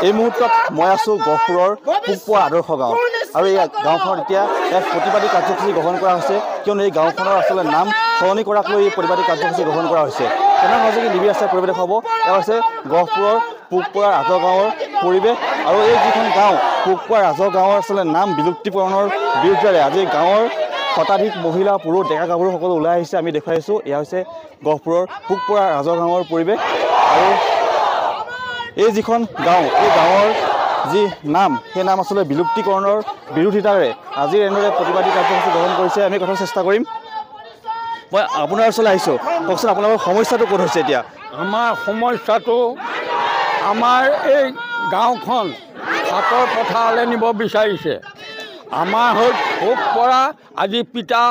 এই মুহূৰ্তত মই আছোঁ গহপুৰৰ পোকপোৱা আদৰ্শ গাঁৱত আৰু এই গাঁওখনত এতিয়া এক প্ৰতিবাদী কাৰ্যসূচী গ্ৰহণ কৰা হৈছে কিয়নো এই গাঁওখনৰ আচলতে নাম সলনি কৰাক লৈ এই প্ৰতিবাদী কাৰ্যসূচী গ্ৰহণ কৰা হৈছে। তেনে মাজতে নিবিড় আছে পৰিৱেশ হ'ব এয়া হৈছে গহপুৰৰ পোকপোৱা ৰাজহ গাঁৱৰ পৰিৱেশ আৰু এই যিখন গাঁও পোকপোৱা ৰাজহ গাঁৱৰ আচলতে নাম বিলুপ্তিকৰণৰ বিৰুদ্ধে আজি গাঁৱৰ শতাধিক মহিলা পুৰুষ ডেকা গাভৰু সকলো ওলাই আহিছে। আমি দেখুৱাইছোঁ এয়া হৈছে গহপুৰৰ পোকপোৱা ৰাজহ গাঁৱৰ পৰিৱেশ আৰু এই যিখন গাঁও এই গাঁৱৰ যি নাম সেই নাম আচলতে বিলুপ্তিকৰণৰ বিৰোধিতাৰে আজি এনেদৰে প্ৰতিবাদী কাৰ্যসূচী গ্ৰহণ কৰিছে। আমি কথা চেষ্টা কৰিম। মই আপোনাৰ ওচৰলৈ আহিছোঁ, কওকচোন আপোনালোকৰ সমস্যাটো ক'ত হৈছে এতিয়া? আমাৰ সমস্যাটো আমাৰ এই গাঁওখন হাতৰ পথাৰলৈ নিব বিচাৰিছে। আমাৰ হ'ল ভোগ পৰা আজি পিতা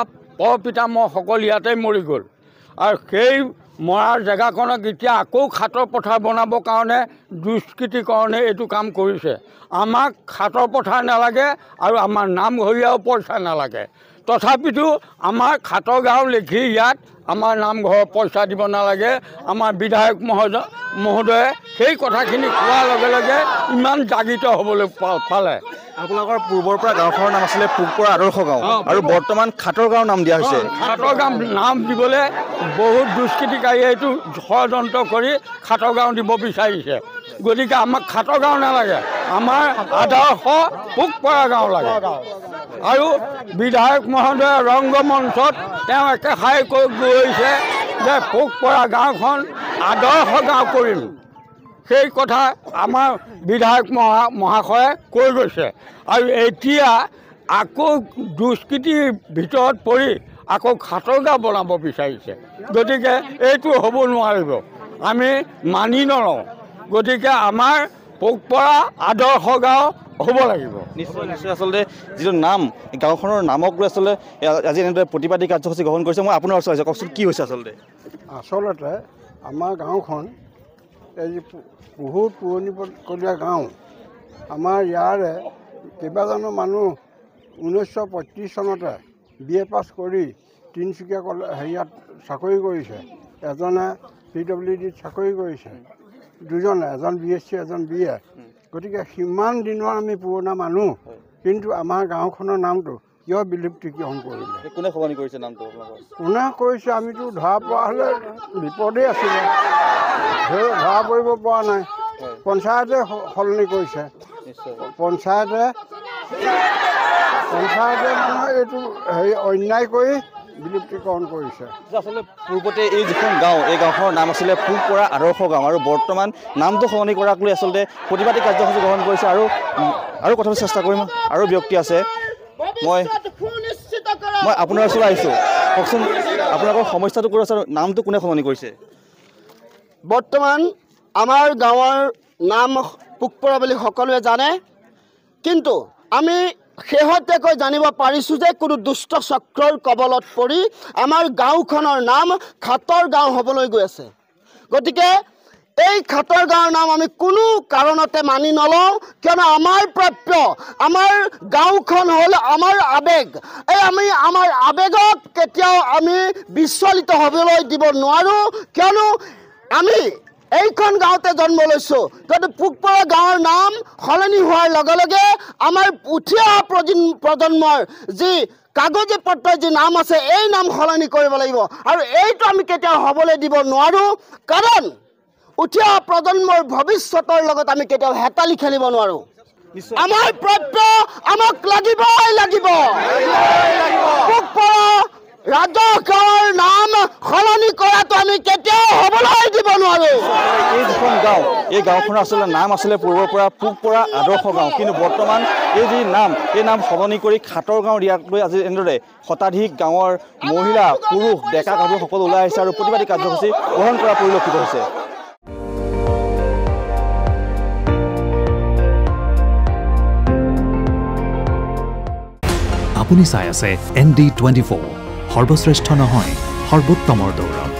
পিতামহ সকলো ইয়াতে মৰি গ'ল আৰু সেই মৰাৰ জেগাখনক এতিয়া আকৌ খাটৰ পথাৰ বনাবৰ কাৰণে দুষ্কৃতিকৰণে এইটো কাম কৰিছে। আমাক খাটৰ পথাৰ নালাগে আৰু আমাৰ নামঘৰীয়াও পইচা নালাগে, তথাপিতো আমাৰ খাটৰ গাঁও লিখি ইয়াত আমাৰ নামঘৰৰ পইচা দিব নালাগে। আমাৰ বিধায়ক মহোদয়ে সেই কথাখিনি কোৱাৰ লগে লগে ইমান জাগিত হ'বলৈ পালে। আপোনালোকৰ পূৰ্বৰ পৰা গাঁওখনৰ নাম আছিলে পোকপোৱা আদৰ্শ গাঁও আৰু বৰ্তমান খাটৰ গাঁও নাম দিয়া হৈছে। খাটৰ গাঁও নাম দিবলৈ বহুত দুষ্কৃতিকাৰীয়ে এইটো ষড়যন্ত্ৰ কৰি খাটৰ গাঁও দিব বিচাৰিছে। গতিকে আমাক খাটৰ গাঁও নালাগে, আমাৰ আদৰ্শ পোকপৰা গাঁও লাগে। আৰু বিধায়ক মহোদয়ে ৰংগমঞ্চত তেওঁ একেষাৰে কৈ গৈছে যে পোকপৰা গাঁওখন আদৰ্শ গাঁও কৰিম। সেই কথা আমাৰ বিধায়ক মহাশয়ে কৈ গৈছে আৰু এতিয়া আকৌ দুষ্কৃতিৰ ভিতৰত পৰি আকৌ খাটৰ গাঁও বনাব বিচাৰিছে। গতিকে এইটো হ'ব নোৱাৰিব, আমি মানি নলওঁ। গতিকে আমাৰ পোকপৰা আদৰ্শ গাঁও হ'ব লাগিব। নিশ্চয় নিশ্চয়। আচলতে যিটো নাম গাঁওখনৰ নামক লৈ আচলতে আজি এনেদৰে প্ৰতিবাদী কাৰ্যসূচী গ্ৰহণ কৰিছে। মই আপোনাৰ ওচৰত আহিছোঁ, কওকচোন কি হৈছে আচলতে? আচলতে আমাৰ গাঁওখন এই যে বহুত পুৰণিকলীয়া গাঁও, আমাৰ ইয়াৰে কেইবাজনো মানুহ 1935 চনতে BA পাছ কৰি তিনিচুকীয়া হেৰিয়াত চাকৰি কৰিছে। এজনে PWDত চাকৰি কৰিছে, দুজনে, এজন BSc এজন BA। গতিকে সিমান দিনৰ আমি পুৰণা মানুহ, কিন্তু আমাৰ গাঁওখনৰ নামটো কিয় বিলুপ্তিকৰণ কৰিলে? কোনে সলনি কৰিছে নামটো? কোনে কৰিছে আমিতো ধৰা পৰা হ'লে বিপদেই আছিলে, ধৰা পৰিব পৰা নাই। পঞ্চায়তে সলনি কৰিছে। পঞ্চায়তে মানে এইটো হেৰি অন্যায় কৰি বিলুপ্তিকৰণ কৰিছে। আচলতে পূৰ্বতে এই যিখন গাঁও এই গাঁওখনৰ নাম আছিলে পোকপৰা আদৰ্শ গাঁও আৰু বৰ্তমান নামটো সলনি কৰাক লৈ আচলতে প্ৰতিবাদী কাৰ্যসূচী গ্ৰহণ কৰিছে। আৰু কথা চেষ্টা কৰিম, আৰু ব্যক্তি আছে। মই আপোনাৰ ওচৰলৈ আহিছোঁ, কওকচোন আপোনালোকৰ সমস্যাটো ক'ত আছে, নামটো কোনে সলনি কৰিছে? বৰ্তমান আমাৰ গাঁৱৰ নাম পোকপৰা বুলি সকলোৱে জানে, কিন্তু আমি শেহতীয়াকৈ জানিব পাৰিছোঁ যে কোনো দুষ্ট চক্ৰৰ কবলত পৰি আমাৰ গাঁওখনৰ নাম খাটৰ গাঁও হ'বলৈ গৈ আছে। গতিকে এই খাটৰ গাঁৱৰ নাম আমি কোনো কাৰণতে মানি নলওঁ, কিয়নো আমাৰ প্ৰাপ্য, আমাৰ গাঁওখন হ'ল আমাৰ আৱেগ। আমি আমাৰ আৱেগক কেতিয়াও আমি বিচলিত হ'বলৈ দিব নোৱাৰোঁ, কিয়নো আমি এইখন গাঁৱতে জন্ম লৈছোঁ। কিন্তু পোকপৰা গাঁৱৰ নাম সলনি হোৱাৰ লগে লগে আমাৰ উঠি অহা প্ৰজন্মৰ যি কাগজী পত্ৰৰ যি নাম আছে এই নাম সলনি কৰিব লাগিব, আৰু এইটো আমি কেতিয়াও হ'বলৈ দিব নোৱাৰোঁ। কাৰণ উঠি অহা প্ৰজন্মৰ ভৱিষ্যতৰ লগত আমি কেতিয়াও হেতালি খেলিব নোৱাৰোঁ। নিশ্চয়। আমাৰ প্ৰাপ্য আমাক লাগিবই লাগিব। পোকপৰা ৰাজহ গাঁৱৰ নাম সলনি কৰাটো আমি কেতিয়াও হ'বলৈ দিব নোৱাৰোঁ। এই যিখন গাঁও, এই গাঁওখনৰ আচলতে নাম আছিলে পূৰ্বৰ পৰা পোকপৰা আদৰ্শ গাঁও, কিন্তু বৰ্তমান এই যি নাম, এই নাম সলনি কৰি খাটৰ গাঁও দিয়াক লৈ আজি এনেদৰে শতাধিক গাঁৱৰ মহিলা, পুৰুষ, ডেকা গাভৰু সকলো ওলাই আহিছে আৰু প্ৰতিবাদী কাৰ্যসূচী গ্ৰহণ কৰা পৰিলক্ষিত হৈছে। আপুনি চাই আছে ND24, সৰ্বশ্ৰেষ্ঠ নহয় সৰ্বোত্তমৰ দৌৰ।